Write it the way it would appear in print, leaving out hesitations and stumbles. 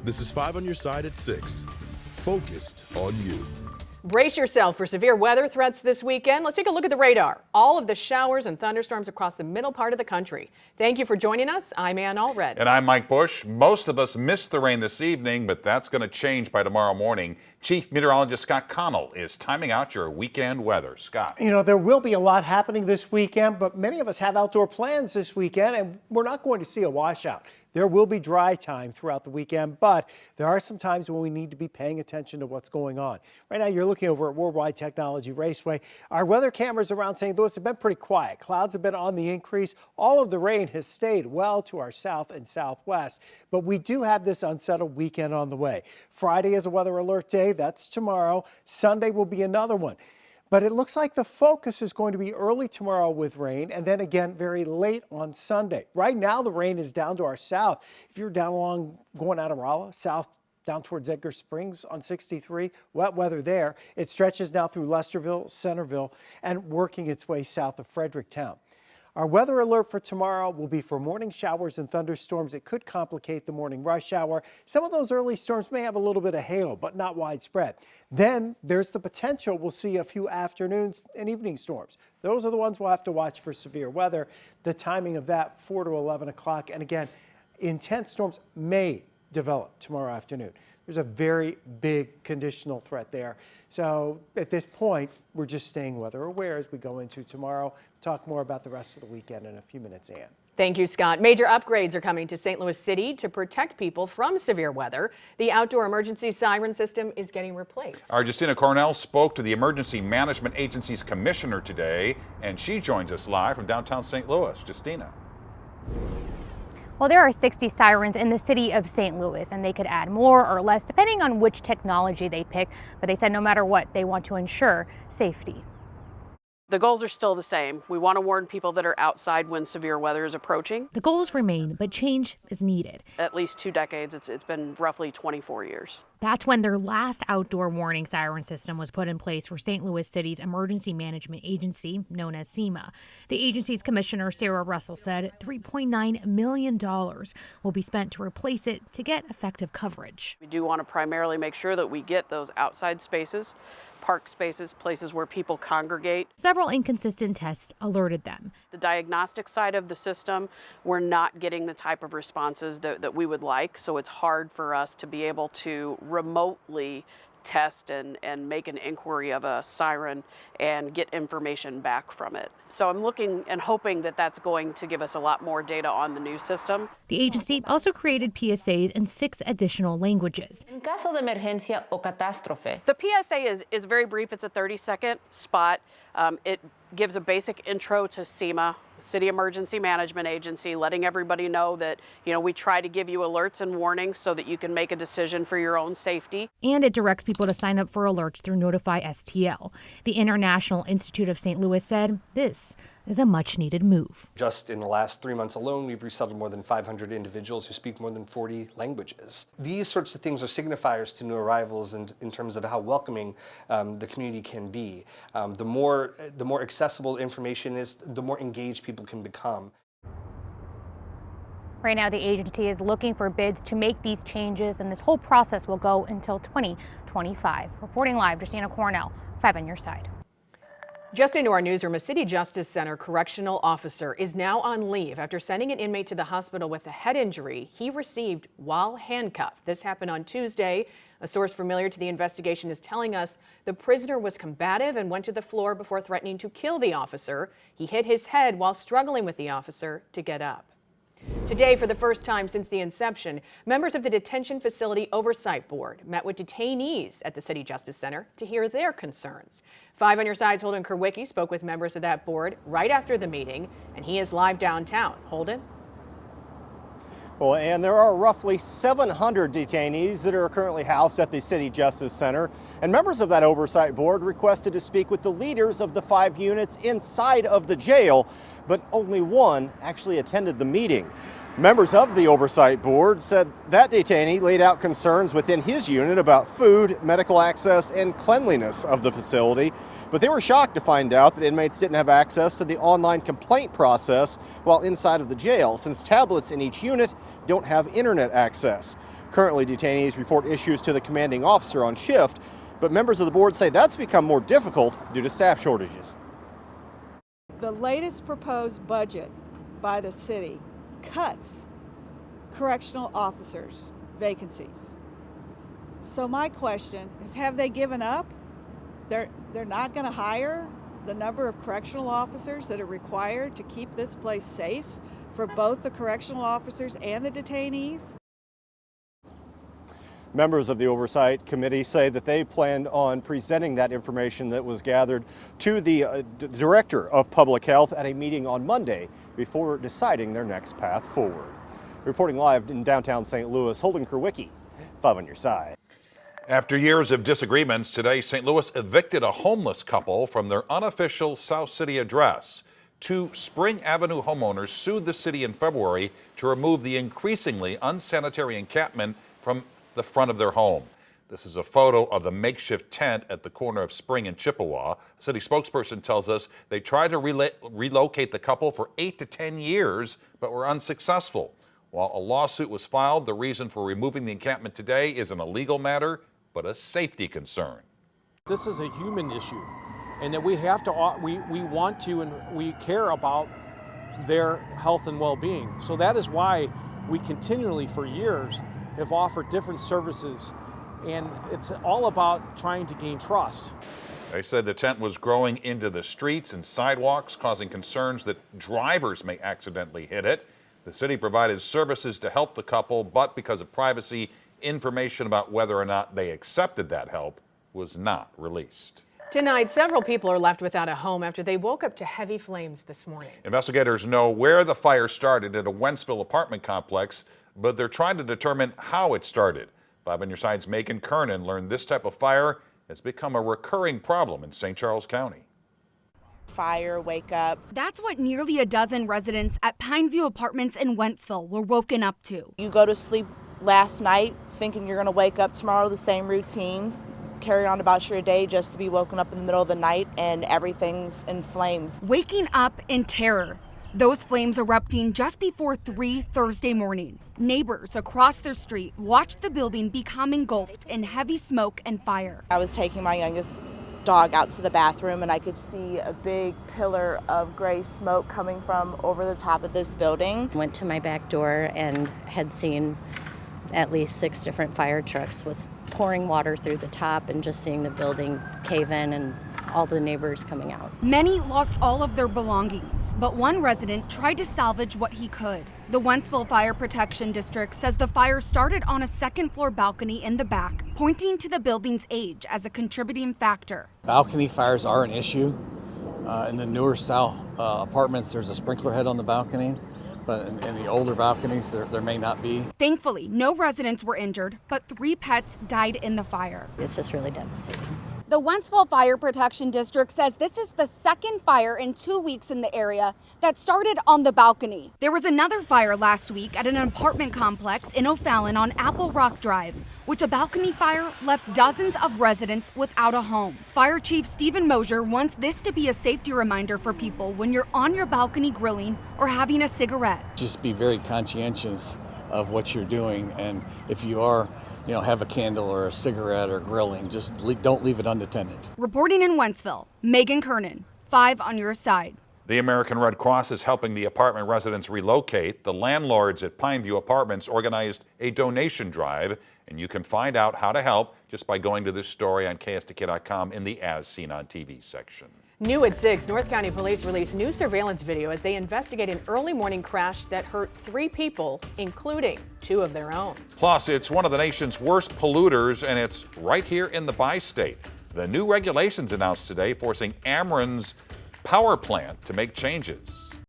This is 5 on your side at 6. Focused on you. Brace yourself for severe weather threats this weekend. Let's take a look at the radar. All of the showers and thunderstorms across the middle part of the country. Thank you for joining us. I'm Ann Allred. And I'm Mike Bush. Most of us missed the rain this evening, but that's going to change by tomorrow morning. Chief Meteorologist Scott Connell is timing out your weekend weather. Scott. You know, there will be a lot happening this weekend, but many of us have outdoor plans this weekend, and we're not going to see a washout. There will be dry time throughout the weekend, but there are some times when we need to be paying attention to what's going on. Right now, you're looking over at Worldwide Technology Raceway. Our weather cameras around St. Louis have been pretty quiet. Clouds have been on the increase. All of the rain has stayed well to our south and southwest, but we do have this unsettled weekend on the way. Friday is a weather alert day. That's tomorrow. Sunday will be another one. But it looks like the focus is going to be early tomorrow with rain and then again very late on Sunday. Right now, the rain is down to our south. If you're down along going out of Rolla, south down towards Edgar Springs on 63, wet weather there. It stretches now through Lesterville, Centerville, and working its way south of Fredericktown. Our weather alert for tomorrow will be for morning showers and thunderstorms. It could complicate the morning rush hour. Some of those early storms may have a little bit of hail, but not widespread. Then there's the potential we'll see a few afternoons and evening storms. Those are the ones we'll have to watch for severe weather. The timing of that 4 to 11 o'clock. And again, intense storms may develop tomorrow afternoon. There's a very big conditional threat there. So at this point, we're just staying weather aware as we go into tomorrow. Talk more about the rest of the weekend in a few minutes, Ann. Thank you, Scott. Major upgrades are coming to St. Louis City to protect people from severe weather. The outdoor emergency siren system is getting replaced. Our Justina Cornell spoke to the Emergency Management Agency's commissioner today, and she joins us live from downtown St. Louis. Justina. Well, there are 60 sirens in the city of St. Louis, and they could add more or less depending on which technology they pick. But they said no matter what, they want to ensure safety. The goals are still the same. We want to warn people that are outside when severe weather is approaching. The goals remain, but change is needed. At least 2 decades. It's been roughly 24 years. That's when their last outdoor warning siren system was put in place for St. Louis City's Emergency Management Agency, known as SEMA. The agency's commissioner, Sarah Russell, said $3.9 million will be spent to replace it to get effective coverage. We do want to primarily make sure that we get those outside spaces, park spaces, places where people congregate. Several inconsistent tests alerted them. The diagnostic side of the system, we're not getting the type of responses that we would like, so it's hard for us to be able to remotely test and make an inquiry of a siren and get information back from it. So I'm looking and hoping that that's going to give us a lot more data on the new system. The agency also created PSAs in 6 additional languages. En caso de emergencia o catástrofe. The PSA is very brief. It's a 30-second spot. It gives a basic intro to SEMA, City Emergency Management Agency, letting everybody know that, we try to give you alerts and warnings so that you can make a decision for your own safety. And it directs people to sign up for alerts through Notify STL. The International Institute of St. Louis said this is a much-needed move. Just in the last 3 months alone, we've resettled more than 500 individuals who speak more than 40 languages. These sorts of things are signifiers to new arrivals and in terms of how welcoming the community can be. The more accessible information is, the more engaged people can become. Right now, the agency is looking for bids to make these changes, and this whole process will go until 2025. Reporting live, Justina Cornell, 5 on your side. Just into our newsroom, a City Justice Center correctional officer is now on leave after sending an inmate to the hospital with a head injury he received while handcuffed. This happened on Tuesday. A source familiar to the investigation is telling us the prisoner was combative and went to the floor before threatening to kill the officer. He hit his head while struggling with the officer to get up. Today, for the first time since the inception, members of the Detention Facility Oversight Board met with detainees at the City Justice Center to hear their concerns. 5 on your side's Holden Kerwicki spoke with members of that board right after the meeting, and he is live downtown. Holden? Well, and there are roughly 700 detainees that are currently housed at the City Justice Center, and members of that oversight board requested to speak with the leaders of the 5 units inside of the jail, but only one actually attended the meeting. Members of the oversight board said that detainee laid out concerns within his unit about food, medical access, and cleanliness of the facility, but they were shocked to find out that inmates didn't have access to the online complaint process while inside of the jail, since tablets in each unit don't have internet access. Currently, detainees report issues to the commanding officer on shift, but members of the board say that's become more difficult due to staff shortages. The latest proposed budget by the city cuts correctional officers' vacancies. So my question is, have they given up? They're not going to hire the number of correctional officers that are required to keep this place safe for both the correctional officers and the detainees? Members of the Oversight Committee say that they planned on presenting that information that was gathered to the Director of Public Health at a meeting on Monday before deciding their next path forward. Reporting live in downtown St. Louis, Holden Kerwicki, 5 on your side. After years of disagreements, today St. Louis evicted a homeless couple from their unofficial South City address. 2 Spring Avenue homeowners sued the city in February to remove the increasingly unsanitary encampment from the front of their home. This is a photo of the makeshift tent at the corner of Spring and Chippewa. A city spokesperson tells us they tried to relocate the couple for 8 to 10 years, but were unsuccessful. While a lawsuit was filed, the reason for removing the encampment today isn't a legal matter, but a safety concern. This is a human issue, and that we have to, we want to, and we care about their health and well-being. So that is why we continually, for years, have offered different services, and it's all about trying to gain trust. They said the tent was growing into the streets and sidewalks, causing concerns that drivers may accidentally hit it. The city provided services to help the couple, but because of privacy, information about whether or not they accepted that help was not released. Tonight, several people are left without a home after they woke up to heavy flames this morning. Investigators know where the fire started at a Wentzville apartment complex, but they're trying to determine how it started. 5 on your side's Megan Kernan learned this type of fire has become a recurring problem in St. Charles County. Fire, wake up. That's what nearly a dozen residents at Pineview Apartments in Wentzville were woken up to. You go to sleep last night thinking you're going to wake up tomorrow, the same routine, carry on about your day, just to be woken up in the middle of the night and everything's in flames. Waking up in terror. Those flames erupting just before 3 Thursday morning. Neighbors across the street watched the building become engulfed in heavy smoke and fire. I was taking my youngest dog out to the bathroom and I could see a big pillar of gray smoke coming from over the top of this building. Went to my back door and had seen at least 6 different fire trucks with pouring water through the top and just seeing the building cave in and all the neighbors coming out. Many lost all of their belongings, but one resident tried to salvage what he could. The Wentzville Fire Protection District says the fire started on a second-floor balcony in the back, pointing to the building's age as a contributing factor. Balcony fires are an issue. In the newer style apartments, there's a sprinkler head on the balcony, but in the older balconies, there may not be. Thankfully, no residents were injured, but 3 pets died in the fire. It's just really devastating. The Wentzville Fire Protection District says this is the second fire in 2 weeks in the area that started on the balcony. There was another fire last week at an apartment complex in O'Fallon on Apple Rock Drive, which a balcony fire left dozens of residents without a home. Fire Chief Stephen Mosier wants this to be a safety reminder for people when you're on your balcony grilling or having a cigarette. Just be very conscientious of what you're doing, and if you are have a candle or a cigarette or grilling, just don't leave it unattended. Reporting in Wentzville, Megan Kernan, 5 on your side. The American Red Cross is helping the apartment residents relocate. The landlords at Pineview Apartments organized a donation drive, and you can find out how to help just by going to this story on KSTK.com in the As Seen on TV section. New at 6, North County Police released new surveillance video as they investigate an early morning crash that hurt 3 people, including 2 of their own. Plus, it's one of the nation's worst polluters, and it's right here in the bi-state. The new regulations announced today forcing Ameren's power plant to make changes.